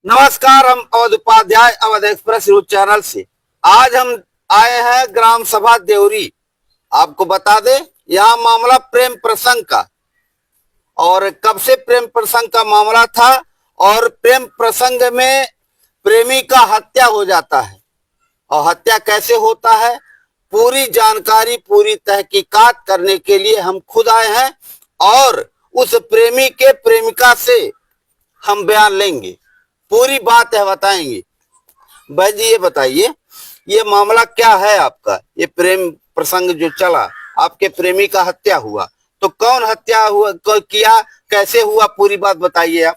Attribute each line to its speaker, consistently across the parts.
Speaker 1: नमस्कार, हम Awadh Upadhyay Awadh express news channel से। आज हम आए हैं ग्राम सभा देवरी। आपको बता दें, यहाँ मामला प्रेम प्रसंग का, और कब से प्रेम प्रसंग का मामला था और प्रेम प्रसंग में प्रेमी का हत्या हो जाता है और हत्या कैसे होता है, पूरी जानकारी पूरी तहकीकात करने के लिए हम खुद आए हैं और उस प्रेमी के प्रेमिका से हम बयान लेंगे, पूरी बात है बताएंगे। भाई जी ये बताइए, ये मामला क्या है आपका? ये प्रेम प्रसंग जो चला, आपके प्रेमी का हत्या हुआ, तो कौन हत्या हुआ किया, कैसे हुआ, पूरी बात बताइए आप।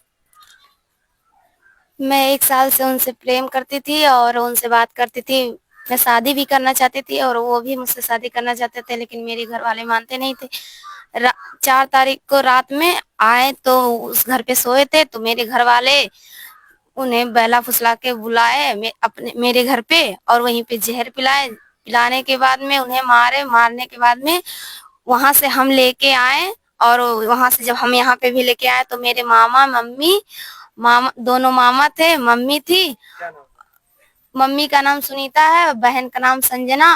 Speaker 2: मैं 1 साल से उनसे प्रेम करती थी और उनसे बात करती थी। मैं शादी भी करना चाहती थी और वो भी मुझसे शादी करना चाहते थे, लेकिन मेरे घर वाले मानते नहीं थे। 4 तारीख को रात में आए तो उस घर पे सोए थे, तो मेरे घर वाले उन्हें बहला फुसला के बुलाए मेरे घर पे और वहीं पे जहर पिलाए। पिलाने के बाद में उन्हें मारने के बाद में वहां से हम लेके आए, और वहां से जब हम यहाँ पे भी लेके आए तो मेरे मामा मम्मी, मामा दोनों मामा थे, मम्मी थी। मम्मी का नाम सुनीता है, बहन का नाम संजना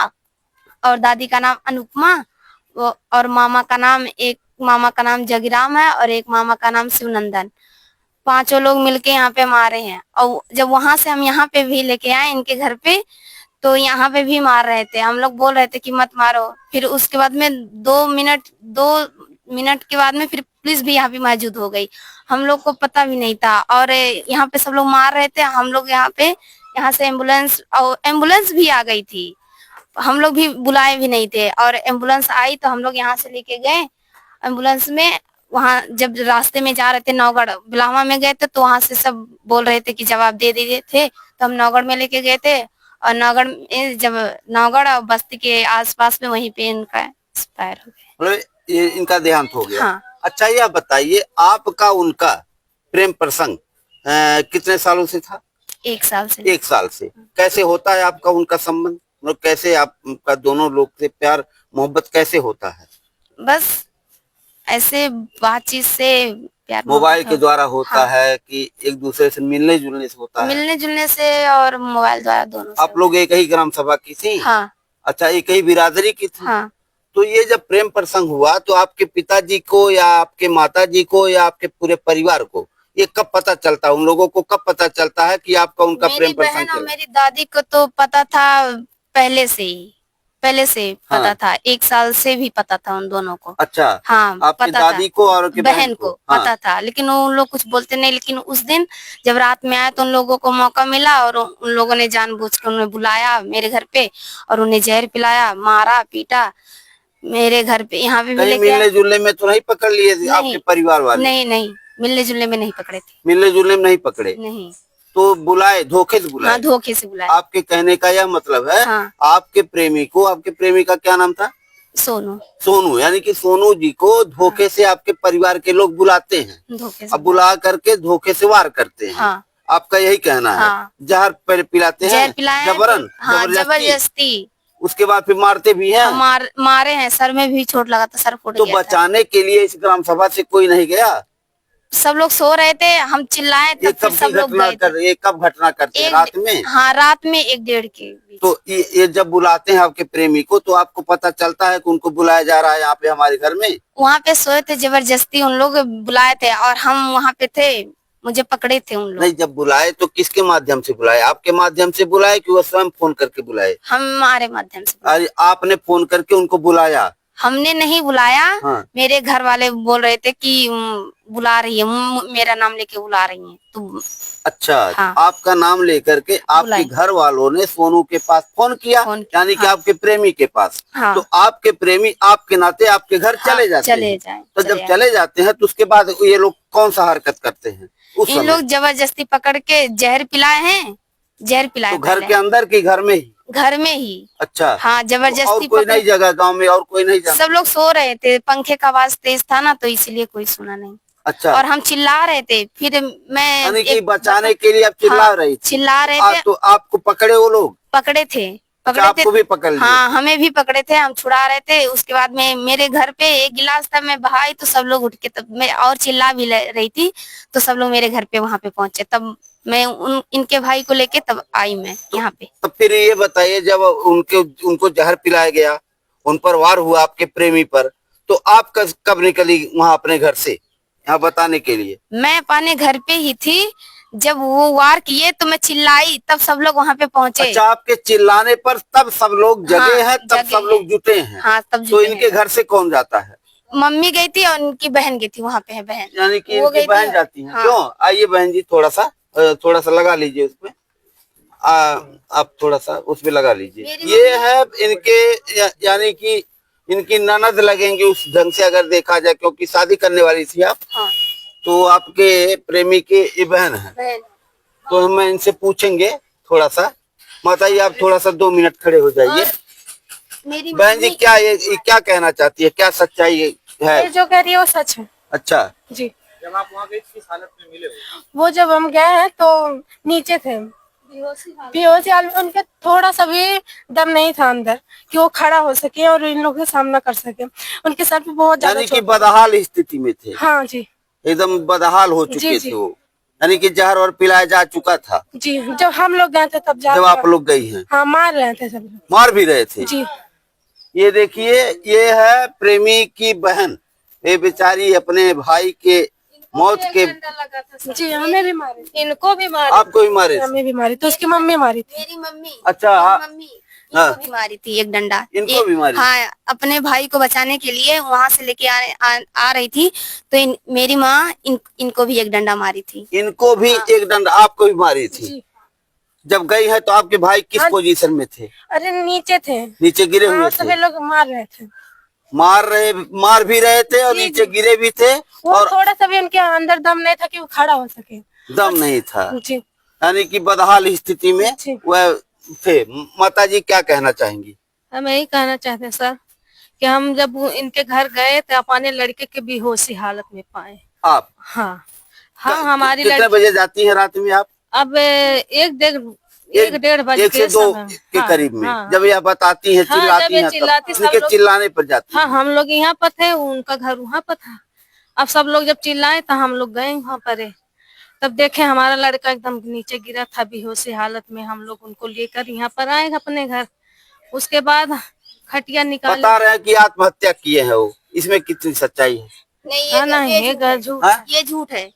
Speaker 2: और दादी का नाम अनुपमा। और एक मामा का नाम जगीराम है और एक मामा का नाम शिवनंदन। 5 लोग मिलके यहाँ पे मारे हैं। और जब वहां से हम यहाँ पे भी लेके आए इनके घर पे, तो यहाँ पे भी मार रहे थे। हम लोग बोल रहे थे कि मत मारो। फिर उसके बाद में 2 मिनट के बाद में फिर पुलिस भी यहाँ पे मौजूद हो गई। हम लोग को पता भी नहीं था और यहाँ पे सब लोग मार रहे थे। हम लोग यहाँ से एम्बुलेंस भी आ गई थी। हम लोग भी बुलाए भी नहीं थे और एम्बुलेंस आई तो हम लोग यहाँ से लेके गए एम्बुलेंस में। वहां जब रास्ते में जा रहे थे नौगढ़ बिलावा में गए थे, तो वहां से सब बोल रहे थे कि जवाब दे दिए थे, तो हम नौगढ़ में लेके गए थे। और नौगढ़ में जब नौगढ़ और बस्ती के आसपास में वहीं पे इनका एक्सपायर हो गया।
Speaker 1: ये इनका देहांत हो गया।
Speaker 2: हाँ।
Speaker 1: अच्छा यह बताइए, आपका उनका प्रेम प्रसंग कितने सालों से था?
Speaker 2: 1 साल से।
Speaker 1: 1 साल से। कैसे होता है आपका उनका संबंध? मतलब कैसे आपका दोनों लोग से प्यार मोहब्बत कैसे होता है?
Speaker 2: बस ऐसे बातचीत से प्यार
Speaker 1: मोबाइल के द्वारा होता
Speaker 2: हाँ।
Speaker 1: है कि एक दूसरे से मिलने जुलने से होता है?
Speaker 2: मिलने जुलने से और मोबाइल द्वारा दोनों से।
Speaker 1: आप लोग एक ही ग्राम सभा की थी?
Speaker 2: हाँ।
Speaker 1: अच्छा, एक ही बिरादरी की थी?
Speaker 2: हाँ।
Speaker 1: तो ये जब प्रेम प्रसंग हुआ तो आपके पिताजी को या आपके माताजी को या आपके पूरे परिवार को ये कब पता चलता है? उन लोगों को कब पता चलता है कि आपका उनका प्रेम प्रसंग?
Speaker 2: मेरी बहन और मेरी दादी को तो पता था पहले से पता
Speaker 1: हाँ।
Speaker 2: था। 1 साल से भी पता था उन दोनों को।
Speaker 1: अच्छा।
Speaker 2: हाँ,
Speaker 1: आपकी
Speaker 2: पता
Speaker 1: दादी
Speaker 2: था।
Speaker 1: को और
Speaker 2: बहन को
Speaker 1: हाँ।
Speaker 2: पता था, लेकिन उन लोग कुछ बोलते नहीं। लेकिन उस दिन जब रात में आए तो उन लोगों को मौका मिला और उन लोगों ने जानबूझ कर उन्हें बुलाया मेरे घर पे और उन्हें जहर पिलाया, मारा पीटा। मेरे घर पे यहाँ पे भी लेके
Speaker 1: मिलने जुलने में तो नहीं पकड़ लिए आपके परिवार वाले?
Speaker 2: नहीं, मिलने जुलने में नहीं पकड़े थे।
Speaker 1: मिलने जुलने में नहीं पकड़े?
Speaker 2: नहीं।
Speaker 1: तो बुलाए, धोखे से बुलाए?
Speaker 2: हाँ, धोखे से बुलाए।
Speaker 1: आपके कहने का यह मतलब है,
Speaker 2: हाँ।
Speaker 1: आपके प्रेमी को, आपके प्रेमी का क्या नाम था?
Speaker 2: सोनू।
Speaker 1: सोनू, यानी कि सोनू जी को धोखे से आपके परिवार के लोग बुलाते हैं,
Speaker 2: धोखे से
Speaker 1: अब बुला करके धोखे से वार करते हैं।
Speaker 2: हाँ।
Speaker 1: आपका यही कहना है?
Speaker 2: हाँ।
Speaker 1: जहर पिलाते हैं, जबरन?
Speaker 2: हाँ, जबरदस्ती।
Speaker 1: उसके बाद फिर मारते भी हैं?
Speaker 2: मारे हैं, सर में भी चोट लगा था, सर फूट
Speaker 1: तो
Speaker 2: गया था।
Speaker 1: बचाने के लिए इस ग्राम सभा से कोई नहीं गया?
Speaker 2: सब लोग सो रहे थे, हम चिल्लाए तब फिर सब लोग गए थे।
Speaker 1: ये कब घटना करते हैं? रात में?
Speaker 2: हाँ, रात में 1-1:30 के बीच।
Speaker 1: तो ये जब बुलाते हैं आपके प्रेमी को तो आपको पता चलता है कि उनको बुलाया जा रहा है यहाँ पे हमारे घर में?
Speaker 2: वहाँ पे सोए थे, जबरदस्ती उन लोग बुलाए थे और हम वहाँ पे थे, मुझे पकड़े थे उन लोग।
Speaker 1: नहीं, जब बुलाए तो किसके माध्यम से बुलाए? आपके माध्यम से बुलाए कि वो स्वयं फोन करके बुलाए?
Speaker 2: हमारे माध्यम से।
Speaker 1: अरे आपने फोन करके उनको बुलाया?
Speaker 2: हमने नहीं बुलाया।
Speaker 1: हाँ।
Speaker 2: मेरे घर वाले बोल रहे थे कि बुला रही है, मेरा नाम लेके बुला रही है तो।
Speaker 1: अच्छा।
Speaker 2: हाँ।
Speaker 1: आपका नाम लेकर के आपके घर वालों ने सोनू के पास फोन किया, यानी कि आपके प्रेमी के पास।
Speaker 2: हाँ।
Speaker 1: तो आपके प्रेमी आपके नाते आपके घर चले जाते हैं। तो जब चले जाते हैं तो उसके बाद ये लोग कौन सा हरकत करते हैं?
Speaker 2: इन लोग जबरदस्ती पकड़ के जहर पिलाए हैं। तो
Speaker 1: घर के अंदर की घर में ही?
Speaker 2: घर में ही।
Speaker 1: अच्छा।
Speaker 2: हाँ, जबरदस्ती।
Speaker 1: और कोई नई जगह गांव में और कोई नहीं जगह?
Speaker 2: सब लोग सो रहे थे, पंखे का आवाज तेज था ना, तो इसलिए कोई सुना नहीं।
Speaker 1: अच्छा।
Speaker 2: और हम चिल्ला रहे थे, फिर मैं
Speaker 1: यानी कि बचाने के लिए आप चिल्ला रही थी?
Speaker 2: चिल्ला रहे थे।
Speaker 1: तो आपको पकड़े वो लोग?
Speaker 2: पकड़े थे।
Speaker 1: आपको भी पकड़ लिया?
Speaker 2: हाँ, हमें भी पकड़े थे, हम छुड़ा रहे थे। उसके बाद में मेरे घर पे 1 गिलास था, मैं बहाई तो सब लोग उठ के, तब मैं और चिल्ला भी रही थी तो सब लोग मेरे घर पे वहां पे पहुंचे। तब मैं इनके भाई को लेके तब आई मैं यहाँ पे।
Speaker 1: तो फिर ये बताइए, जब उनको जहर पिलाया गया, उन पर वार हुआ आपके प्रेमी पर, तो आप कब निकली वहां अपने घर से यहाँ बताने के लिए?
Speaker 2: मैं अपने घर पे ही थी, जब वो वार किए तो मैं चिल्लाई, तब सब लोग वहाँ पे पहुँचे।
Speaker 1: अच्छा, आपके चिल्लाने पर तब सब लोग जगे हैं, तब
Speaker 2: जगे
Speaker 1: सब लोग
Speaker 2: हैं।
Speaker 1: जुटे हैं।
Speaker 2: हाँ, तब
Speaker 1: तो
Speaker 2: जुटे
Speaker 1: इनके
Speaker 2: हैं।
Speaker 1: घर से कौन जाता है?
Speaker 2: मम्मी गई थी और उनकी बहन गई थी, वहाँ पे है बहन।
Speaker 1: यानी कि
Speaker 2: वो
Speaker 1: इनकी
Speaker 2: गई
Speaker 1: बहन
Speaker 2: थी।
Speaker 1: जाती है।
Speaker 2: हाँ।
Speaker 1: क्यों? आइए बहन जी, थोड़ा सा लगा लीजिए उसमें। आप थोड़ा सा उसमें लगा लीजिए। ये है इनके यानी कि इनकी ननद लगेंगी उस ढंग से अगर देखा जाए, क्योंकि शादी करने वाली थी आप।
Speaker 2: हाँ।
Speaker 1: तो आपके प्रेमी की ये बहन है।
Speaker 2: बहन।
Speaker 1: तो हम इनसे पूछेंगे थोड़ा सा। माता जी, आप थोड़ा सा 2 मिनट खड़े हो जाइए।
Speaker 2: मेरी
Speaker 1: बहन जी, क्या ये क्या कहना चाहती है, क्या सच्चाई है?
Speaker 3: ये जो कह रही है वो सच है
Speaker 1: अच्छा,
Speaker 3: जी।
Speaker 4: जब आप वहाँ गए किस हालत में मिले हो?
Speaker 3: वो जब हम गए हैं तो नीचे थे, बेहोशी हालत में। उनके थोड़ा सा भी दम नहीं था अंदर कि वो खड़ा हो सके और इन लोगों का सामना कर सके। उनके सर पे बहुत ज्यादा
Speaker 1: यानी कि
Speaker 3: चोट।
Speaker 1: बदहाल स्थिति में थे,
Speaker 3: हाँ जी।
Speaker 1: एकदम बदहाल हो
Speaker 3: जी,
Speaker 1: चुके
Speaker 3: जी।
Speaker 1: थे वो। यानी कि जहर और पिलाया जा चुका था
Speaker 3: जी, जब हम लोग गए थे तब
Speaker 1: जब आप लोग गई हैं।
Speaker 3: हाँ, मार रहे थे सब लोग।
Speaker 1: मार भी रहे थे।
Speaker 3: जी।
Speaker 1: ये देखिए, ये है प्रेमी की बहन। ये बेचारी अपने भाई के मौत के।
Speaker 3: जी, हमें भी मारे, इनको भी मारे,
Speaker 1: आपको भी मारे थे?
Speaker 3: हमें भी मारी, तो उसकी मम्मी मारी थी।
Speaker 2: मेरी मम्मी।
Speaker 1: अच्छा, हाँ।
Speaker 2: मम्मी
Speaker 1: हाँ।
Speaker 2: इनको भी मारी थी एक डंडा।
Speaker 1: इनको भी मारी?
Speaker 2: हाँ, अपने भाई को बचाने के लिए वहाँ से लेके आ रही थी, तो मेरी माँ इनको भी एक डंडा मारी थी।
Speaker 1: इनको भी एक डंडा, आपको भी मारी थी?
Speaker 3: जी।
Speaker 1: जब गई है तो आपके भाई किस पोजीशन में थे?
Speaker 3: अरे नीचे थे,
Speaker 1: नीचे गिरे हुए
Speaker 3: सभी
Speaker 1: थे?
Speaker 3: लोग मार रहे थे।
Speaker 1: मार भी रहे थे और
Speaker 3: जी,
Speaker 1: नीचे
Speaker 3: जी।
Speaker 1: गिरे भी थे।
Speaker 3: वो
Speaker 1: और
Speaker 3: थोड़ा सा भी उनके अंदर दम नहीं था कि वो खड़ा हो सके।
Speaker 1: दम नहीं था,
Speaker 3: जी।
Speaker 1: यानी कि बदहाल स्थिति में
Speaker 3: जी।
Speaker 1: वह थे। माता जी, क्या कहना चाहेंगी?
Speaker 5: हम यही कहना चाहते हैं सर कि हम जब इनके घर गए तो अपने लड़के के बेहोशी हालत में पाए।
Speaker 1: आप?
Speaker 5: हाँ, हाँ, हमारी
Speaker 1: कितने
Speaker 5: लड़की
Speaker 1: बजे जाती है रात में आप?
Speaker 5: अब एक डेढ़ बजे
Speaker 1: 1 से 2 के करीब में।
Speaker 5: हाँ,
Speaker 1: जब यह बताती है,
Speaker 5: हाँ,
Speaker 1: चिल्लाती
Speaker 5: जब ये
Speaker 1: है,
Speaker 5: चिल्लाती,
Speaker 1: तब
Speaker 5: सब
Speaker 1: उनके
Speaker 5: लोग-
Speaker 1: चिल्लाने पर जाती
Speaker 5: हाँ,
Speaker 1: है।
Speaker 5: हम लोग यहाँ पर थे, उनका घर वहाँ पर था। अब सब लोग जब चिल्लाए तो हम लोग गए वहाँ पर, तब देखे हमारा लड़का एकदम नीचे गिरा था बेहोशी हालत में। हम लोग उनको लेकर यहाँ पर आए अपने घर। उसके बाद खटिया निकाले।
Speaker 1: बता रहे हैं कि आत्महत्या किए हैं वो, इसमें कितनी सच्चाई है?
Speaker 2: नहीं,
Speaker 5: हाँ, नहीं,
Speaker 2: ये
Speaker 5: झूठ।
Speaker 1: हाँ?
Speaker 2: ये झूठ है।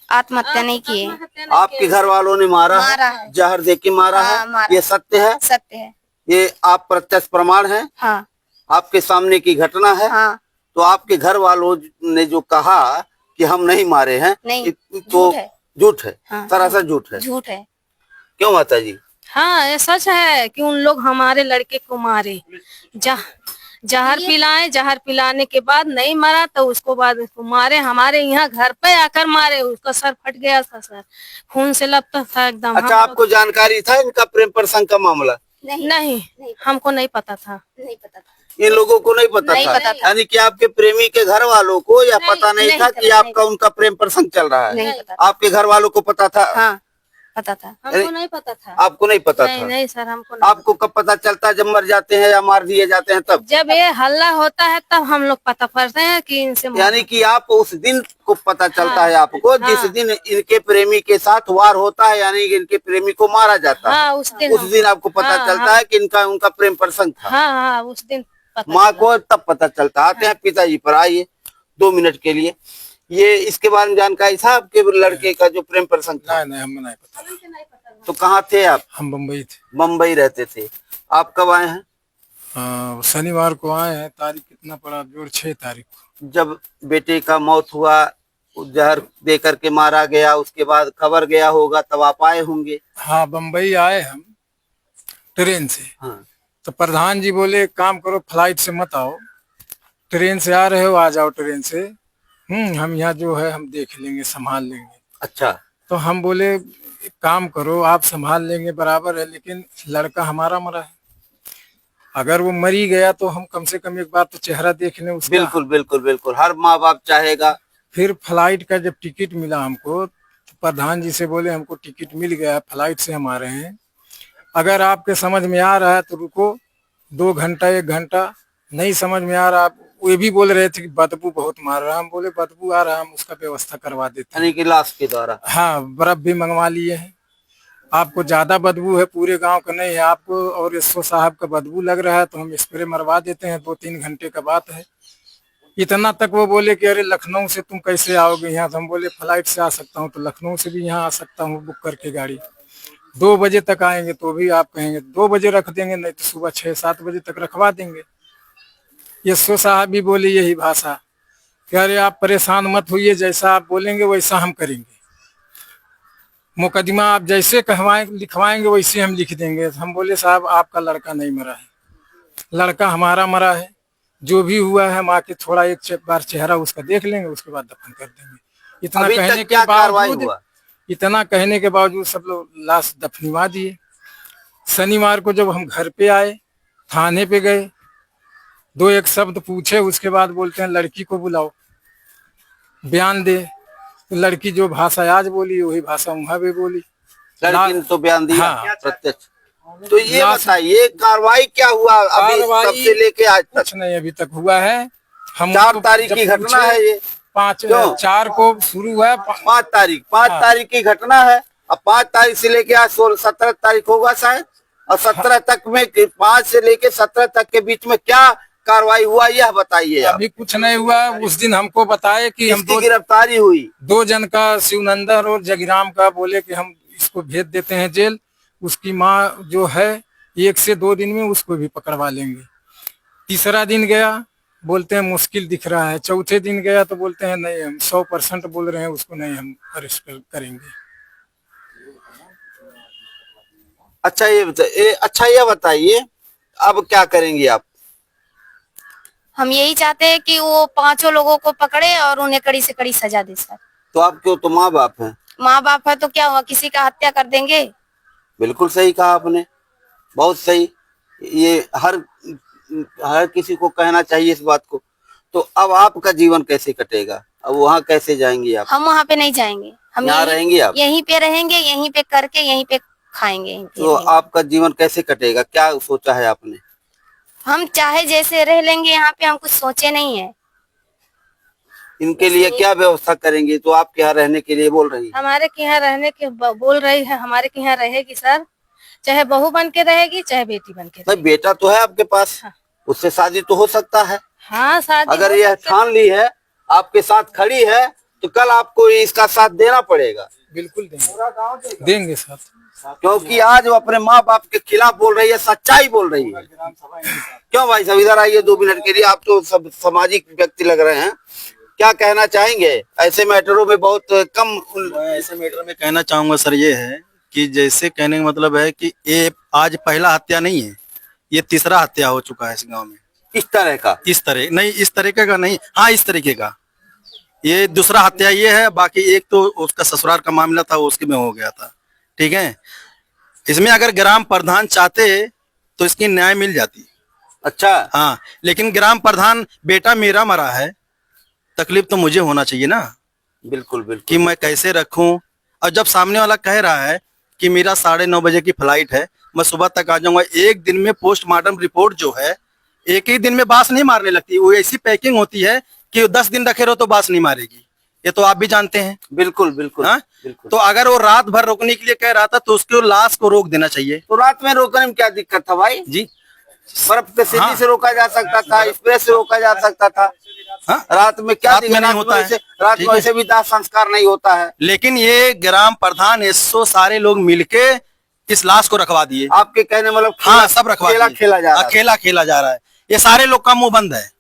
Speaker 2: आत्महत्या नहीं किए।
Speaker 1: आपके घर वालों ने मारा
Speaker 2: है।
Speaker 1: जहर दे के मारा
Speaker 2: हाँ,
Speaker 1: है,
Speaker 2: मारा।
Speaker 1: ये सत्य है?
Speaker 2: सत्य है।
Speaker 1: ये आप प्रत्यक्ष प्रमाण है,
Speaker 2: हाँ।
Speaker 1: आपके सामने की घटना है।
Speaker 2: हाँ।
Speaker 1: तो आपके घर वालों ने जो कहा कि हम नहीं मारे हैं,
Speaker 2: नहीं,
Speaker 1: तो
Speaker 2: झूठ है।
Speaker 1: झूठ है,
Speaker 2: हाँ,
Speaker 1: सरासर झूठ है।
Speaker 2: झूठ है।
Speaker 1: क्यों माता जी?
Speaker 5: हाँ, ये सच है कि उन लोग हमारे लड़के को मारे। जहर पिलाए, जहर पिलाने के बाद नहीं मरा तो उसको बाद उसको मारे। हमारे यहाँ घर पे आकर मारे, उसका सर फट गया था, सर खून से लपटा था एकदम।
Speaker 1: अच्छा, आपको जानकारी था इनका प्रेम प्रसंग का मामला?
Speaker 5: नहीं, हमको नहीं पता था।
Speaker 2: नहीं पता था।
Speaker 1: इन लोगों को नहीं पता
Speaker 2: नहीं
Speaker 1: था?
Speaker 2: पता था।
Speaker 1: यानी कि आपके प्रेमी के घर वालों को या पता नहीं था कि आपका उनका प्रेम प्रसंग चल रहा है?
Speaker 2: नहीं पता था।
Speaker 1: आपके घर वालों को पता था?
Speaker 2: हाँ, पता था।
Speaker 5: हमको नहीं पता था।
Speaker 1: आपको नहीं पता
Speaker 5: नहीं,
Speaker 1: था?
Speaker 5: नहीं सर, हमको नहीं।
Speaker 1: आपको कब पता चलता है? जब मर जाते हैं या मार दिए जाते हैं तब?
Speaker 5: जब ये हल्ला होता है तब हम लोग पता करते हैं कि इनसे
Speaker 1: यानी कि आप उस दिन को पता चलता है आपको, जिस
Speaker 5: हाँ।
Speaker 1: दिन इनके प्रेमी के साथ वार होता है, यानी कि इनके प्रेमी को मारा जाता है।
Speaker 5: हाँ, उस दिन
Speaker 1: आपको पता
Speaker 5: हाँ,
Speaker 1: चलता है कि इनका उनका प्रेम प्रसंग था।
Speaker 5: हाँ, हाँ, उस दिन पता
Speaker 1: माँ
Speaker 5: चला।
Speaker 1: को तब पता चलता। आते हैं पिताजी पर, आइए 2 मिनट के लिए। ये इसके बारे में जानकारी था आपके लड़के का जो प्रेम प्रसंग था?
Speaker 4: नहीं, हमें नहीं पता।
Speaker 1: तो कहाँ थे आप?
Speaker 4: हम बम्बई थे।
Speaker 1: बम्बई रहते थे। आप कब आए हैं?
Speaker 4: शनिवार को आए हैं। तारीख कितना पड़ा? जोड़ 6 तारीख को।
Speaker 1: जब बेटे का मौत हुआ, जहर दे करके मारा गया, उसके बाद खबर गया होगा, तब आप आए होंगे।
Speaker 4: हाँ, बम्बई आए हम ट्रेन से।
Speaker 1: हाँ।
Speaker 4: तो प्रधान जी बोले एक काम करो, फ्लाइट से मत आओ, ट्रेन से आ रहे हो आ जाओ ट्रेन से। हम यहाँ जो है हम देख लेंगे, संभाल लेंगे।
Speaker 1: अच्छा।
Speaker 4: तो हम बोले एक काम करो, आप संभाल लेंगे बराबर है, लेकिन लड़का हमारा मरा है। अगर वो मरी गया तो हम कम से कम एक बार तो चेहरा देख लें उसका।
Speaker 1: बिल्कुल बिल्कुल बिल्कुल, हर माँ बाप चाहेगा।
Speaker 4: फिर फ्लाइट का जब टिकट मिला हमको, तो प्रधान जी से बोले हमको टिकट मिल गया, फ्लाइट से हम आ रहे हैं, अगर आपके समझ में आ रहा है तो रुको 2 घंटा 1 घंटा, नहीं समझ में आ रहा आप वे भी बोल रहे थे कि बदबू बहुत मार रहा है। हम बोले बदबू आ रहा है, हम उसका व्यवस्था करवा देते हैं।
Speaker 1: यानी कि लाश के द्वारा।
Speaker 4: हाँ, बर्फ भी मंगवा लिए हैं। आपको ज्यादा बदबू है, पूरे गांव का नहीं है, आपको और एसओ साहब का बदबू लग रहा है तो हम स्प्रे मरवा देते हैं, 2-3 घंटे का बात है। इतना तक वो बोले कि अरे लखनऊ से तुम कैसे आओगे यहाँ? तो हम बोले फ्लाइट से आ सकता हूँ, तो लखनऊ से भी यहाँ आ सकता हूँ बुक करके गाड़ी। 2 बजे तक आएंगे तो भी आप कहेंगे 2 बजे रख देंगे, नहीं तो सुबह 6-7 बजे तक रखवा देंगे। एसओ साहब भी बोले यही भाषा कि अरे आप परेशान मत होइए, जैसा आप बोलेंगे वैसा हम करेंगे। मुकदमा आप जैसे लिखवाएंगे वैसे हम लिख देंगे। हम बोले साहब आपका लड़का नहीं मरा है, लड़का हमारा मरा है। जो भी हुआ है हम आके थोड़ा एक बार चेहरा उसका देख लेंगे, उसके बाद दफन कर देंगे। इतना
Speaker 1: अभी
Speaker 4: कहने
Speaker 1: तक क्या
Speaker 4: के
Speaker 1: कार्रवाई
Speaker 4: बावजूद
Speaker 1: हुआ?
Speaker 4: इतना कहने के बावजूद सब लोग लाश दफनवा दिए। शनिवार को जब हम घर पे आए, थाने पे गए, 2-1 शब्द पूछे, उसके बाद बोलते हैं लड़की को बुलाओ बयान दे। तो लड़की जो भाषा आज बोली वही भाषा वहां भी बोली।
Speaker 1: लड़की ने तो बयान दिया
Speaker 4: हाँ।
Speaker 1: प्रत्यक्ष। तो ये
Speaker 4: लाश-
Speaker 1: बताइए कार्रवाई क्या हुआ अभी
Speaker 4: कार्रवाई
Speaker 1: तब से लेके आज तक?
Speaker 4: कुछ नहीं अभी तक हुआ है। हम
Speaker 1: 4
Speaker 4: उसको
Speaker 1: तारीख
Speaker 4: जब
Speaker 1: की घटना
Speaker 4: पूछे,
Speaker 1: है ये।
Speaker 4: 4 को शुरू हुआ है।
Speaker 1: 5 तारीख 5
Speaker 4: हाँ।
Speaker 1: तारीख की घटना है। अब 5 तारीख से लेके आज 17 तारीख होगा शायद, और 17 तक में 5 से लेके 17 तक के बीच में क्या कार्रवाई हुआ यह बताइए आप।
Speaker 4: अभी कुछ नहीं हुआ। उस दिन हमको बताए कि हम
Speaker 1: किसकी गिरफ्तारी हुई?
Speaker 4: 2 जन का, शिवनंदन और जगीराम का, बोले कि हम इसको भेज देते हैं जेल। उसकी माँ जो है 1 से 2 दिन में उसको भी पकड़वा लेंगे। तीसरा दिन गया, बोलते हैं मुश्किल दिख रहा है। चौथे दिन गया तो बोलते हैं नहीं, हम 100% बोल रहे हैं उसको नहीं हम अरेस्ट करेंगे।
Speaker 1: अच्छा ये बताइए अब क्या करेंगे आप?
Speaker 2: हम यही चाहते हैं कि वो 5 लोगों को पकड़े और उन्हें कड़ी से कड़ी सजा दे सर।
Speaker 1: तो आपके तो माँ बाप हैं।
Speaker 2: माँ बाप है तो क्या हुआ, किसी का हत्या कर देंगे?
Speaker 1: बिल्कुल सही कहा आपने, बहुत सही। ये हर किसी को कहना चाहिए इस बात को। तो अब आपका जीवन कैसे कटेगा? अब वहाँ कैसे जाएंगे आप?
Speaker 2: हम वहाँ पे नहीं जाएंगे, हम
Speaker 1: यहाँ रहेंगे आप?
Speaker 2: यहीं पे रहेंगे, यहीं पे करके यहीं पे खाएंगे, यहीं पे
Speaker 1: तो
Speaker 2: रहेंगे।
Speaker 1: आपका जीवन कैसे कटेगा, क्या सोचा है आपने?
Speaker 2: हम चाहे जैसे रह लेंगे यहाँ पे, हम कुछ सोचे नहीं है।
Speaker 1: इनके लिए क्या व्यवस्था करेंगे? तो आपके यहाँ रहने के लिए बोल रही है।
Speaker 5: हमारे के यहाँ रहने के बोल रही है, हमारे के यहाँ रहेगी सर, चाहे बहू बन के रहेगी चाहे बेटी बन के
Speaker 1: भाई
Speaker 5: रहेगी।
Speaker 1: बेटा तो है आपके पास,
Speaker 5: हाँ।
Speaker 1: उससे शादी तो हो सकता है।
Speaker 5: हाँ शादी
Speaker 1: अगर
Speaker 5: हो
Speaker 1: यह
Speaker 5: सकता है।
Speaker 1: ठान ली है, आपके साथ खड़ी है, तो कल आपको इसका साथ देना पड़ेगा।
Speaker 4: बिल्कुल देंगे साथ।
Speaker 1: क्योंकि आज वो अपने माँ बाप के खिलाफ बोल रही है, सच्चाई बोल रही है। क्यों भाई साहब इधर आइए 2 मिनट के लिए। आप तो सब सामाजिक व्यक्ति लग रहे हैं, क्या कहना चाहेंगे? ऐसे मैटरों में बहुत कम।
Speaker 6: मैं ऐसे मैटर में कहना चाहूंगा सर, ये है कि जैसे कहने का मतलब है कि ये आज पहला हत्या नहीं है, ये तीसरा हत्या हो चुका है इस गांव में।
Speaker 1: इस तरह का?
Speaker 6: इस तरह नहीं, इस तरीके का नहीं, हाँ इस तरीके का। ये दूसरा हत्या ये है, बाकी एक तो उसका ससुराल का मामला था, उसके में हो गया था। ठीक है, इसमें अगर ग्राम प्रधान चाहते तो इसकी न्याय मिल जाती।
Speaker 1: अच्छा।
Speaker 6: हाँ, लेकिन ग्राम प्रधान बेटा मेरा मरा है, तकलीफ तो मुझे होना चाहिए ना।
Speaker 1: बिल्कुल बिल्कुल।
Speaker 6: कि मैं कैसे रखूं। और जब सामने वाला कह रहा है कि मेरा 9:30 बजे की फ्लाइट है, मैं सुबह तक आ जाऊंगा, एक दिन में पोस्टमार्टम रिपोर्ट जो है एक ही दिन में बास नहीं मारने लगती। वो ऐसी पैकिंग होती है कि 10 दिन रखे रहो तो बास नहीं मारेगी, ये तो आप भी जानते हैं।
Speaker 1: बिल्कुल बिल्कुल।
Speaker 6: हाँ?
Speaker 1: बिल्कुल।
Speaker 6: तो अगर वो रात भर रोकने के लिए कह रहा था तो उसको लाश को रोक देना चाहिए।
Speaker 1: तो रात में रोकने में क्या दिक्कत था भाई?
Speaker 6: जी,
Speaker 1: बर्फ पे सीढ़ी
Speaker 6: हाँ।
Speaker 1: से रोका जा सकता था, स्प्रे से रोका जा सकता था।
Speaker 6: हाँ?
Speaker 1: रात में क्या
Speaker 6: रात में
Speaker 1: दिक्कत?
Speaker 6: नहीं होता है।
Speaker 1: रात
Speaker 6: ठीक
Speaker 1: में
Speaker 6: है।
Speaker 1: वैसे भी दाह संस्कार नहीं होता है।
Speaker 6: लेकिन ये ग्राम प्रधान एसओ सारे लोग मिलके इस लाश को रखवा दिए।
Speaker 1: आपके कहने मतलब
Speaker 6: हाँ, सब रखवा
Speaker 1: खेला
Speaker 6: दिए।
Speaker 1: खेला जा रहा है।
Speaker 6: खेला खेला जा रहा है। ये सारे लोग का मुंह बंद है,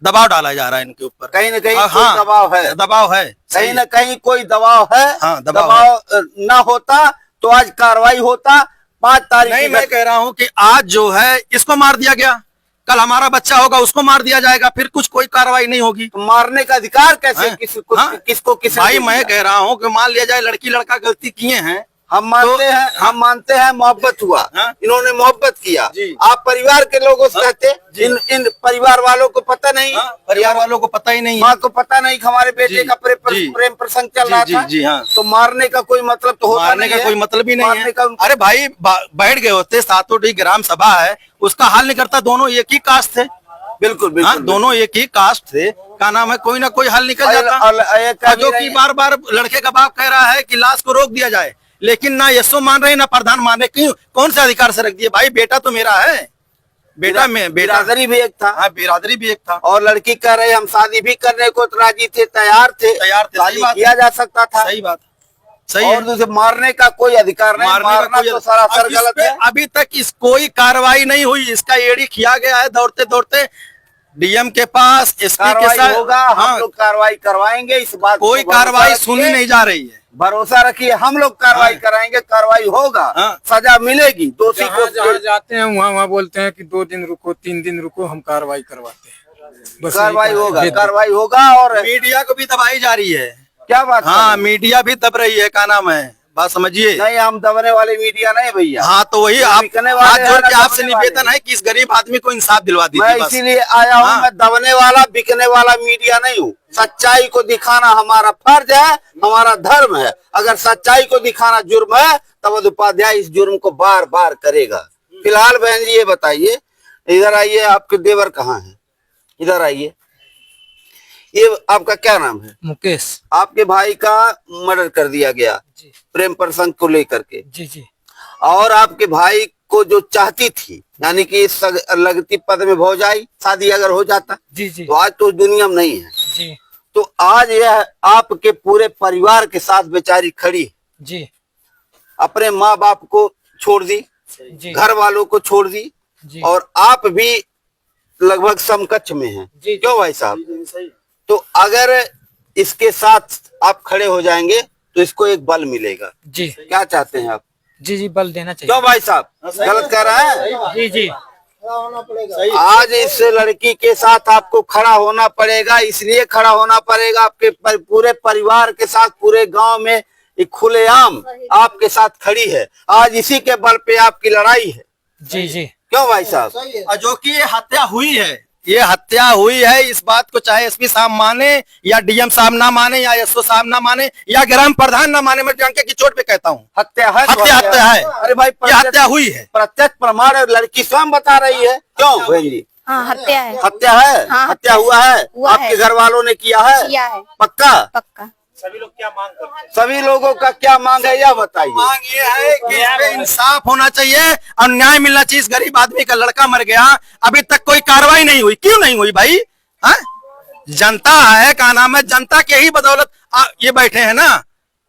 Speaker 6: दबाव डाला जा रहा है इनके ऊपर।
Speaker 1: कहीं न कहीं
Speaker 6: हाँ,
Speaker 1: कोई दबाव है।
Speaker 6: दबाव है,
Speaker 1: कहीं न कहीं कोई दबाव है।
Speaker 6: हाँ, दबाव
Speaker 1: दबाव ना होता तो आज कार्रवाई होता। 5 तारीख
Speaker 6: नहीं,
Speaker 1: की
Speaker 6: मैं कह रहा हूँ कि आज जो है इसको मार दिया गया, कल हमारा बच्चा होगा उसको मार दिया जाएगा, फिर कुछ कोई कार्रवाई नहीं होगी।
Speaker 1: तो मारने का अधिकार कैसे?
Speaker 6: हाँ?
Speaker 1: किसको
Speaker 6: हाँ?
Speaker 1: किसको किसने
Speaker 6: भाई
Speaker 1: दे
Speaker 6: मैं
Speaker 1: दिया?
Speaker 6: कह रहा हूँ कि मान लिया जाए लड़की लड़का गलती किए हैं,
Speaker 1: हम मानते
Speaker 6: तो-
Speaker 1: हैं, हम मानते हैं मोहब्बत हुआ।
Speaker 6: हाँ?
Speaker 1: इन्होंने मोहब्बत किया।
Speaker 6: जी।
Speaker 1: आप परिवार के लोगों से
Speaker 6: हाँ?
Speaker 1: कहते,
Speaker 6: जी।
Speaker 1: इन परिवार वालों को पता नहीं,
Speaker 6: हाँ, परिवार वालों को पता ही नहीं है।
Speaker 1: माँ को पता नहीं कि हमारे बेटे
Speaker 6: जी,
Speaker 1: का
Speaker 6: जी।
Speaker 1: प्रेम प्रसंग चल
Speaker 6: जी,
Speaker 1: रहा
Speaker 6: जी,
Speaker 1: था।
Speaker 6: जी, हाँ।
Speaker 1: तो मारने का कोई मतलब तो होता
Speaker 6: मारने
Speaker 1: नहीं
Speaker 6: का
Speaker 1: है।
Speaker 6: कोई मतलब ही नहीं
Speaker 1: मारने
Speaker 6: है।
Speaker 1: का
Speaker 6: अरे भाई बैठ गए होते, सातों डी ग्राम सभा है, उसका हाल नहीं करता, दोनों एक ही कास्ट थे,
Speaker 1: बिल्कुल
Speaker 6: हाँ,
Speaker 1: बिल्कुल
Speaker 6: दोनों एक ही कास्ट थे, का नाम है कोई ना कोई हल निकल जाता।
Speaker 1: एक
Speaker 6: और जो कि बार बार लड़के का बाप कह रहा है कि लाश को रोक दिया जाए, लेकिन ना यशो मान रहे ना प्रधान मान रहे। क्यों, कौन से अधिकार से रख दिए? भाई बेटा तो मेरा है, बेटा में बेटा
Speaker 1: बिरादरी भी एक था।
Speaker 6: हाँ, बिरादरी भी एक था।
Speaker 1: और लड़की कह रहे हम शादी भी करने को राजी थे, तैयार थे,
Speaker 6: सही
Speaker 1: शादी
Speaker 6: बात
Speaker 1: किया
Speaker 6: है।
Speaker 1: जा सकता था।
Speaker 6: सही बात, सही
Speaker 1: और
Speaker 6: है।
Speaker 1: दूसरे मारने का कोई अधिकार नहीं,
Speaker 6: मारने का
Speaker 1: मारना
Speaker 6: कोई
Speaker 1: तो सरासर
Speaker 6: अब इस
Speaker 1: गलत
Speaker 6: पे
Speaker 1: है।
Speaker 6: अभी तक इस कोई कार्रवाई नहीं हुई। इसका एड़ी किया गया है दौड़ते दौड़ते डीएम के पास, एसपी के
Speaker 1: कार्रवाई
Speaker 6: साथ।
Speaker 1: होगा, हम
Speaker 6: हाँ,
Speaker 1: लोग कार्रवाई करवाएंगे, इस बात को
Speaker 6: कोई
Speaker 1: भरोसा
Speaker 6: कार्रवाई
Speaker 1: रखिए,
Speaker 6: सुनी नहीं जा रही है।
Speaker 1: भरोसा रखिए, हम लोग कार्रवाई
Speaker 6: हाँ।
Speaker 1: कराएंगे, कार्रवाई होगा,
Speaker 6: हाँ।
Speaker 1: सजा मिलेगी दोषी को।
Speaker 4: जहाँ जाते हैं वहाँ बोलते हैं कि 2 दिन रुको, 3 दिन रुको, हम कार्रवाई करवाते हैं। बस
Speaker 1: कार्रवाई
Speaker 4: यही
Speaker 1: होगा,
Speaker 4: कहते हैं।
Speaker 1: कार्रवाई होगा। और
Speaker 6: मीडिया को भी दबाई जा रही है।
Speaker 1: क्या बात कर
Speaker 6: हाँ,
Speaker 1: रहे हैं?
Speaker 6: मीडिया भी दब रही है, का नाम है, बात समझिए।
Speaker 1: नहीं, हम दबने वाले मीडिया नहीं भैया।
Speaker 6: हाँ, तो वही
Speaker 1: जो
Speaker 6: आप
Speaker 1: बिकने वाले
Speaker 6: हाथ
Speaker 1: हैं
Speaker 6: जोड़
Speaker 1: ना,
Speaker 6: के आपसे
Speaker 1: दबने वाले
Speaker 6: निवेदन है कि इस गरीब आदमी को इंसाफ दिलवा
Speaker 1: मैं
Speaker 6: दीजिए बस।
Speaker 1: इसीलिए आया हूँ।
Speaker 6: हाँ।
Speaker 1: मैं दबने वाला बिकने वाला मीडिया नहीं हूँ। सच्चाई को दिखाना हमारा फर्ज है, हमारा धर्म है। अगर सच्चाई को दिखाना जुर्म है, तब उपाध्याय इस जुर्म को बार बार करेगा। फिलहाल बहन जी ये बताइए, इधर आइए, आपके देवर कहाँ हैं? इधर आइए। ये आपका क्या नाम है?
Speaker 4: मुकेश
Speaker 1: आपके भाई का मर्डर कर दिया गया
Speaker 4: जी
Speaker 1: प्रेम प्रसंग को लेकर के,
Speaker 4: जी जी
Speaker 1: और आपके भाई को जो चाहती थी, यानी कि लगती पद में भौजाई, शादी अगर हो जाता
Speaker 4: जी जी
Speaker 1: तो आज तो उस दुनिया में नहीं है।
Speaker 4: जी
Speaker 1: तो आज यह आपके पूरे परिवार के साथ बेचारी खड़ी,
Speaker 4: जी
Speaker 1: अपने माँ बाप को छोड़ दी,
Speaker 4: जी
Speaker 1: घर वालों को छोड़ दी,
Speaker 4: जी
Speaker 1: और आप भी लगभग समकक्ष में हैं।
Speaker 4: जी।
Speaker 1: क्यों भाई साहब? तो अगर इसके साथ आप खड़े हो जाएंगे तो इसको एक बल मिलेगा।
Speaker 4: जी
Speaker 1: क्या चाहते हैं आप?
Speaker 4: जी जी बल देना चाहिए।
Speaker 1: क्यों भाई साहब, गलत कह रहा है?
Speaker 4: जी जी
Speaker 1: आज इस लड़की के साथ आपको खड़ा होना पड़ेगा। इसलिए खड़ा होना पड़ेगा, आपके पूरे परिवार के साथ, पूरे गांव में एक खुलेआम आपके साथ खड़ी है। आज इसी के बल पे आपकी लड़ाई है।
Speaker 4: जी जी
Speaker 1: क्यों भाई साहब?
Speaker 6: और जो कि ये हत्या हुई है, ये हत्या हुई है, इस बात को चाहे एसपी साहब माने या डीएम साहब ना माने या एसओ साहब ना माने या ग्राम प्रधान ना माने, मैं डंके की चोट पे कहता हूँ,
Speaker 1: हत्या है तो
Speaker 6: हत्या हत्या है।
Speaker 1: अरे भाई,
Speaker 6: ये हत्या हुई है।
Speaker 1: प्रत्यक्ष प्रमाण है, लड़की स्वयं बता रही है। क्यों बहन जी?
Speaker 2: हाँ, हत्या है।
Speaker 1: हत्या है।
Speaker 2: हाँ,
Speaker 1: हत्या हुआ है।
Speaker 2: हुआ है।
Speaker 1: आपके घर वालों ने किया है?
Speaker 2: किया है,
Speaker 1: पक्का?
Speaker 2: पक्का।
Speaker 1: सभी लोगों का क्या मांग है, यह बताइए।
Speaker 6: मांग ये है कि इस पे इंसाफ होना चाहिए और न्याय मिलना चाहिए। इस गरीब आदमी का लड़का मर गया, अभी तक कोई कार्रवाई नहीं हुई। क्यों नहीं हुई भाई? हाँ? जनता है, का नाम है, जनता के ही बदौलत ये बैठे हैं ना।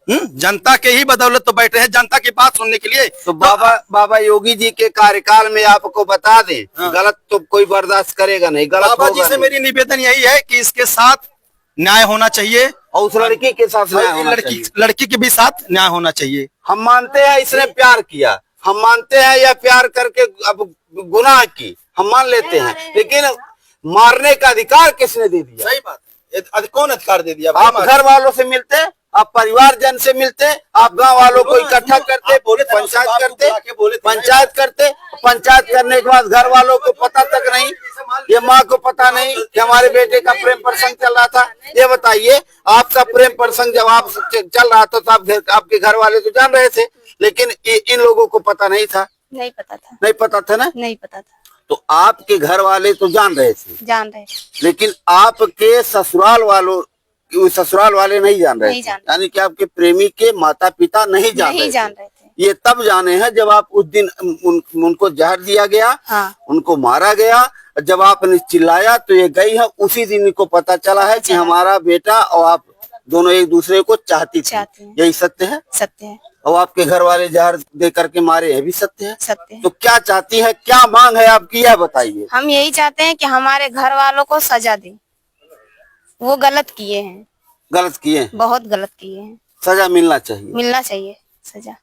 Speaker 6: जनता के ही बदौलत तो बैठे हैं, जनता की बात सुनने के लिए।
Speaker 1: तो बाबा योगी जी के कार्यकाल में आपको बता दें, गलत तो कोई बर्दाश्त करेगा नहीं, गलत
Speaker 6: बाबा
Speaker 1: होगा
Speaker 6: जी से
Speaker 1: नहीं।
Speaker 6: मेरी निवेदन यही है कि इसके साथ न्याय होना चाहिए
Speaker 1: और उस लड़की के साथ न्याय होना चाहिए।
Speaker 6: लड़की के भी साथ न्याय होना चाहिए।
Speaker 1: हम मानते हैं इसने प्यार किया, हम मानते हैं यह प्यार करके अब गुनाह की, हम मान लेते हैं, लेकिन मारने का अधिकार किसने दे दिया?
Speaker 6: सही बात है। कौन अधिकार दे दिया?
Speaker 1: आप घर वालों से मिलते, आप परिवार जन से मिलते, आप गांव वालों को इकट्ठा करते, पंचायत करते, पंचायत करने के बाद घर वालों को पता तक नहीं, ये माँ को पता नहीं कि हमारे बेटे का प्रेम प्रसंग चल रहा था। ये बताइए, आपका प्रेम प्रसंग जब आप चल रहा था तो आपके घर वाले तो जान रहे थे, लेकिन इन लोगों को पता नहीं था।
Speaker 2: नहीं पता था।
Speaker 1: नहीं पता था ना?
Speaker 2: नहीं पता था।
Speaker 1: तो आपके घर वाले तो जान रहे थे,
Speaker 2: जान रहे थे।
Speaker 1: लेकिन आपके ससुराल वाले नहीं जान रहे
Speaker 2: नहीं
Speaker 1: थे।
Speaker 2: जान रहे।
Speaker 1: यानी कि आपके प्रेमी के माता पिता नहीं जान
Speaker 2: नहीं जान रहे थे।
Speaker 1: ये तब जाने हैं जब आप उस दिन उनको जहर दिया गया,
Speaker 2: हाँ।
Speaker 1: उनको मारा गया। जब आपने चिल्लाया तो ये गई है, उसी दिन इनको पता चला है कि हमारा बेटा और आप दोनों एक दूसरे को चाहती थी। यही सत्य है।
Speaker 2: सत्य है।
Speaker 1: और आपके घर वाले जहर दे करके मारे, है भी सत्य है।
Speaker 2: सत्य है।
Speaker 1: तो क्या चाहती है, क्या मांग है आपकी, यह बताइए।
Speaker 2: हम यही चाहते हैं कि हमारे घर वालों को सजा दे। वो गलत किए हैं,
Speaker 1: गलत किए हैं,
Speaker 2: बहुत गलत किए हैं।
Speaker 1: सजा मिलना चाहिए।
Speaker 2: मिलना चाहिए सजा।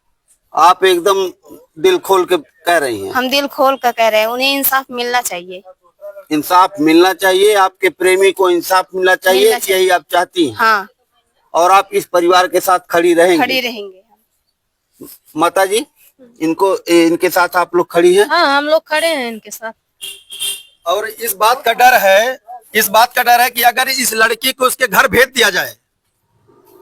Speaker 1: आप एकदम दिल खोल के कह रही हैं।
Speaker 2: हम दिल खोल कर कह रहे हैं, उन्हें इंसाफ मिलना चाहिए।
Speaker 1: इंसाफ मिलना चाहिए, आपके प्रेमी को इंसाफ मिलना चाहिए, यही आप चाहती हैं।
Speaker 2: हाँ।
Speaker 1: और आप इस परिवार के साथ खड़ी रहेंगे।
Speaker 2: खड़ी रहेंगे।
Speaker 1: माता जी, इनके साथ आप लोग खड़ी हैं?
Speaker 5: हाँ, हम लोग खड़े हैं इनके साथ।
Speaker 6: और इस बात का डर है कि अगर इस लड़की को उसके घर भेज दिया जाए,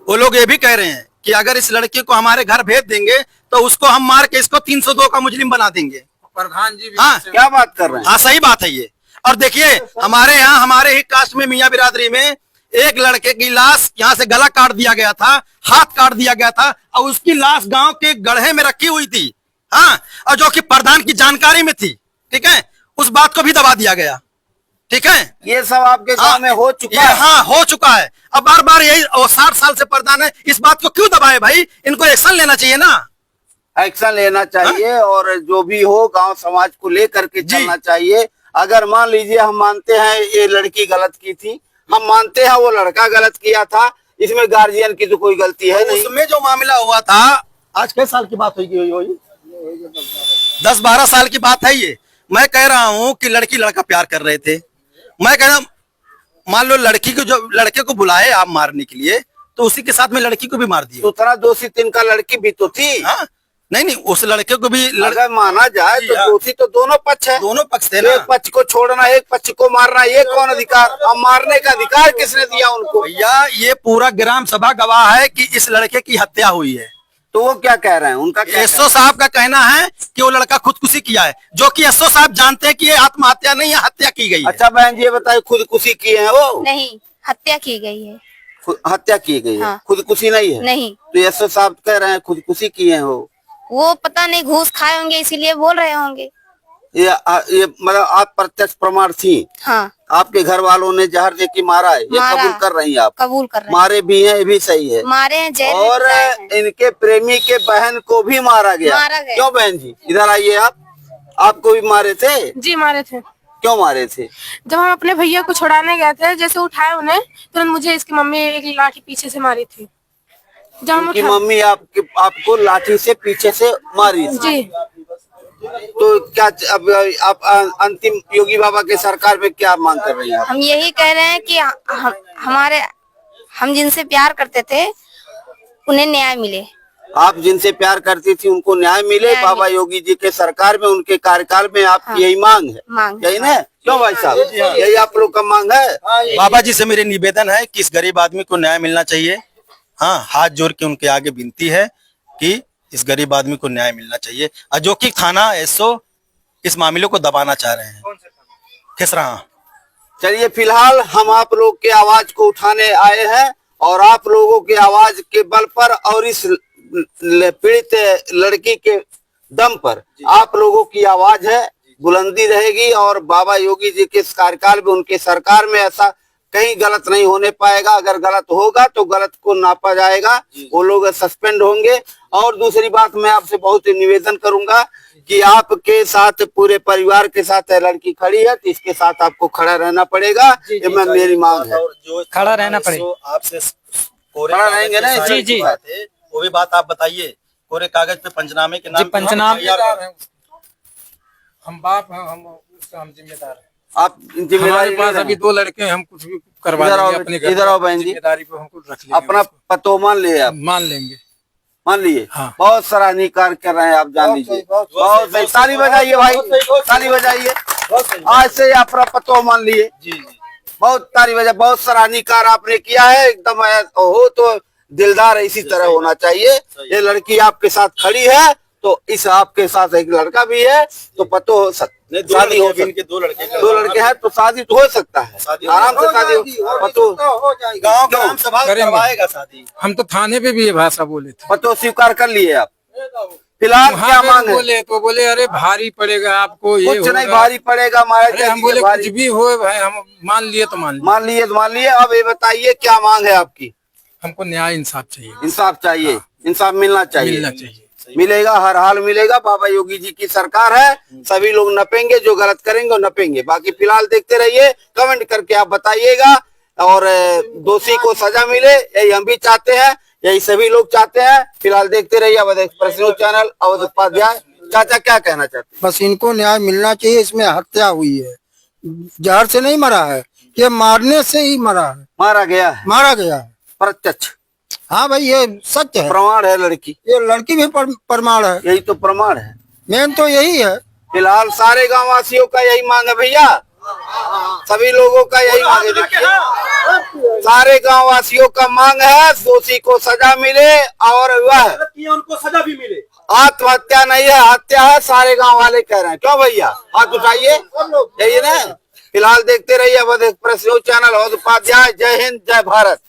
Speaker 6: वो लोग ये भी कह रहे हैं कि अगर इस लड़की को हमारे घर भेज देंगे तो उसको हम मार के इसको 302 का मुजरिम बना देंगे।
Speaker 4: प्रधान जी भी
Speaker 6: हाँ,
Speaker 1: क्या बात कर रहे हैं?
Speaker 6: हाँ, सही बात है ये। और देखिए हमारे ही कास्ट में मियां बिरादरी में एक लड़के की लाश यहाँ से गला काट दिया गया था, हाथ काट दिया गया था और उसकी लाश गांव के गड्ढे में रखी हुई थी। हाँ, और जो कि प्रधान की जानकारी में थी, ठीक है, उस बात को भी दबा दिया गया। ठीक है,
Speaker 1: ये सब आपके गांव में हो चुका है।
Speaker 6: हाँ, हो चुका है। अब बार बार यही 60 साल से प्रधान है, इस बात को क्यों दबाए भाई? इनको एक्शन लेना चाहिए ना,
Speaker 1: एक्शन लेना चाहिए और जो भी हो गांव समाज को लेकर के चलना चाहिए। अगर मान लीजिए हम मानते हैं ये लड़की गलत की थी, हम मानते हैं वो लड़का गलत किया था, इसमें गार्जियन की तो कोई गलती है नहीं।
Speaker 6: उसमें जो मामला हुआ था, आज किस साल की बात हुई? 10-12 साल की बात है ये। मैं कह रहा हूँ कि लड़की लड़का प्यार कर रहे थे। मैं कह रहा हूँ मान लो लड़के को बुलाए आप मारने के लिए, तो उसी के साथ में लड़की को भी मार दिए।
Speaker 1: तो उतना दोषी तिनका लड़की भी तो थी।
Speaker 6: हाँ? नहीं, उस लड़के को भी
Speaker 1: अगर माना जाए तो दोषी तो दोनों पक्ष है।
Speaker 6: दोनों पक्ष थे ना।
Speaker 1: एक पक्ष को छोड़ना, एक पक्ष को मारना, ये कौन अधिकार? अब मारने का अधिकार किसने दिया उनको?
Speaker 6: भैया ये पूरा ग्राम सभा गवाह है कि इस लड़के की हत्या हुई है।
Speaker 1: तो वो क्या कह रहे हैं? उनका क्या
Speaker 6: एसओ साहब का कहना है कि वो लड़का खुदकुशी किया है, जो कि एसओ साहब जानते हैं कि ये आत्महत्या नहीं है, हत्या की गई है।
Speaker 1: अच्छा बहन जी ये बताइए, खुदकुशी किए हैं वो?
Speaker 2: नहीं, हत्या की गई है।
Speaker 1: हत्या की गई है।
Speaker 2: हाँ।
Speaker 1: खुदकुशी नहीं है?
Speaker 2: नहीं,
Speaker 1: तो एसओ साहब कह रहे हैं खुदकुशी किए हैं
Speaker 2: वो पता नहीं घूस खाए होंगे इसीलिए बोल रहे होंगे।
Speaker 1: ये मतलब आप प्रत्यक्ष प्रमाण थी?
Speaker 2: हाँ,
Speaker 1: आपके घर वालों ने जहर दे के मारा है, ये
Speaker 2: मारा।
Speaker 1: कबूल कर रही हैं आप?
Speaker 2: कबूल कर रहे
Speaker 1: मारे भी हैं, ये भी सही है।
Speaker 2: हैं। मारे हैं, जेल में
Speaker 1: और
Speaker 2: पुराए हैं।
Speaker 1: इनके प्रेमी के बहन को भी मारा गया। क्यों बहन जी इधर आइए आप? आपको भी मारे थे?
Speaker 3: जी मारे थे।
Speaker 1: क्यों मारे थे?
Speaker 3: जब हम अपने भैया को छुड़ाने गए थे, जैसे उठाए उन्हें, तुरंत मुझे इसकी मम्मी एक लाठी पीछे से मारी थी। जब हम
Speaker 1: उनकी मम्मी आपको लाठी से पीछे से मारी थी?
Speaker 3: जी।
Speaker 1: तो क्या अब आप अंतिम योगी बाबा के सरकार में क्या मांग कर रही हैं आप?
Speaker 2: हम यही कह रहे हैं कि हम जिनसे प्यार करते थे उन्हें न्याय मिले।
Speaker 1: आप जिनसे प्यार करती थी उनको न्याय मिले।
Speaker 2: न्याय
Speaker 1: बाबा योगी जी के सरकार में, उनके कार्यकाल में आपकी यही मांग है?
Speaker 2: मांग
Speaker 1: यही ना? क्यों भाई साहब, यही आप लोग का मांग है?
Speaker 6: बाबा जी से मेरे निवेदन है कि इस गरीब आदमी को न्याय मिलना चाहिए। हाँ, हाथ जोड़ के उनके आगे विनती है कि इस गरीब आदमी को न्याय मिलना चाहिए। और जो कि थाना एसओ इस मामले को दबाना चाह रहे हैं, खिसरा।
Speaker 1: चलिए फिलहाल हम आप लोग के आवाज को उठाने आए हैं और आप लोगों के आवाज के बल पर और इस पीड़ित लड़की के दम पर आप लोगों की आवाज है, बुलंदी रहेगी। और बाबा योगी जी के कार्यकाल में, उनके सरकार में ऐसा कहीं गलत नहीं होने पाएगा। अगर गलत होगा तो गलत को नापा जाएगा, वो लोग सस्पेंड होंगे। और दूसरी बात मैं आपसे बहुत निवेदन करूंगा कि आपके साथ, पूरे परिवार के साथ लड़की खड़ी है तो इसके साथ आपको खड़ा रहना पड़ेगा। ये मैं मेरी मांग है।
Speaker 6: खड़ा रहना पड़ेगा आपसे।
Speaker 1: खड़ा रहेंगे ना?
Speaker 6: जी, वो भी बात आप बताइए। कोरे कागज पे पंचनामे के नाम,
Speaker 4: पंचनामे हम बाप हैं, हम जिम्मेदार हैं।
Speaker 1: आप जिम्मेदारी
Speaker 4: हमारे पास अभी 2 लड़के हैं, हम कुछ भी करवा लेंगे अपने घर।
Speaker 1: इधर आओ बहन जी,
Speaker 4: जिम्मेदारी पे हमको रख लेंगे।
Speaker 1: अपना पतो मान लिए आप?
Speaker 4: मान लेंगे।
Speaker 1: मान लिए?
Speaker 4: हाँ।
Speaker 1: बहुत सराहनीय कार्य कर रहे हैं आप, जान लीजिए। बहुत सही, ताली बजाइए भाई, ताली बजाइए। आज से अपना पतो मान लिए। बहुत ताली बजा, बहुत सराहनीय कार्य आपने किया है। एकदम हो तो दिलदार इसी तरह होना चाहिए। ये लड़की आपके साथ खड़ी है तो इस आपके साथ एक लड़का भी है, तो पतो शादी हो सकती है। 2 लड़के हैं तो शादी तो हो सकता है, आराम से शादी पतो
Speaker 6: गांव सभा करवाएगा शादी।
Speaker 4: हम तो थाने पे भी ये भाषा बोले थे।
Speaker 1: पतो स्वीकार कर लिए आप? फिलहाल क्या मांग है?
Speaker 4: बोले अरे भारी पड़ेगा आपको, ये
Speaker 1: कुछ नहीं भारी पड़ेगा।
Speaker 4: हम बोले कुछ भी हो भाई, हम मान लिए तो मान लिए।
Speaker 1: अब ये बताइए क्या मांग है आपकी?
Speaker 4: हमको न्याय इंसाफ चाहिए।
Speaker 1: इंसाफ चाहिए, इंसाफ मिलना चाहिए।
Speaker 4: चाहिए।
Speaker 1: मिलेगा, हर हाल मिलेगा। बाबा योगी जी की सरकार है, सभी लोग नपेंगे, जो गलत करेंगे वो नपेंगे। बाकी फिलहाल देखते रहिए, कमेंट करके आप बताइएगा और दोषी को सजा मिले, यही हम भी चाहते हैं, यही सभी लोग चाहते हैं। फिलहाल देखते रहिए Awadh express news channel. Awadh Upadhyay, चाचा क्या कहना चाहते हैं?
Speaker 7: बस इनको न्याय मिलना चाहिए। इसमें हत्या हुई है, जहर से नहीं मरा है, ये मारने से ही मरा है,
Speaker 1: मारा गया है,
Speaker 7: मारा गया है
Speaker 1: प्रत्यक्ष।
Speaker 7: हाँ भाई ये सच है,
Speaker 1: प्रमाण है। लड़की,
Speaker 7: ये लड़की भी प्रमाण है।
Speaker 1: यही तो प्रमाण है।
Speaker 7: मेन तो यही है।
Speaker 1: फिलहाल सारे गांव वासियों का यही मांग है भैया, सभी लोगों का यही मांग है। देखिए सारे गांव वासियों का मांग है, दोषी को सजा मिले और वह
Speaker 6: उनको सजा भी मिले।
Speaker 1: आत्महत्या नहीं है, हत्या है, सारे गांव वाले कह रहे हैं। क्यों भैया, हाथ उठाइए, यही ना? फिलहाल देखते रहिए Awadh express news channel. Awadh Upadhyay, जय हिंद, जय भारत।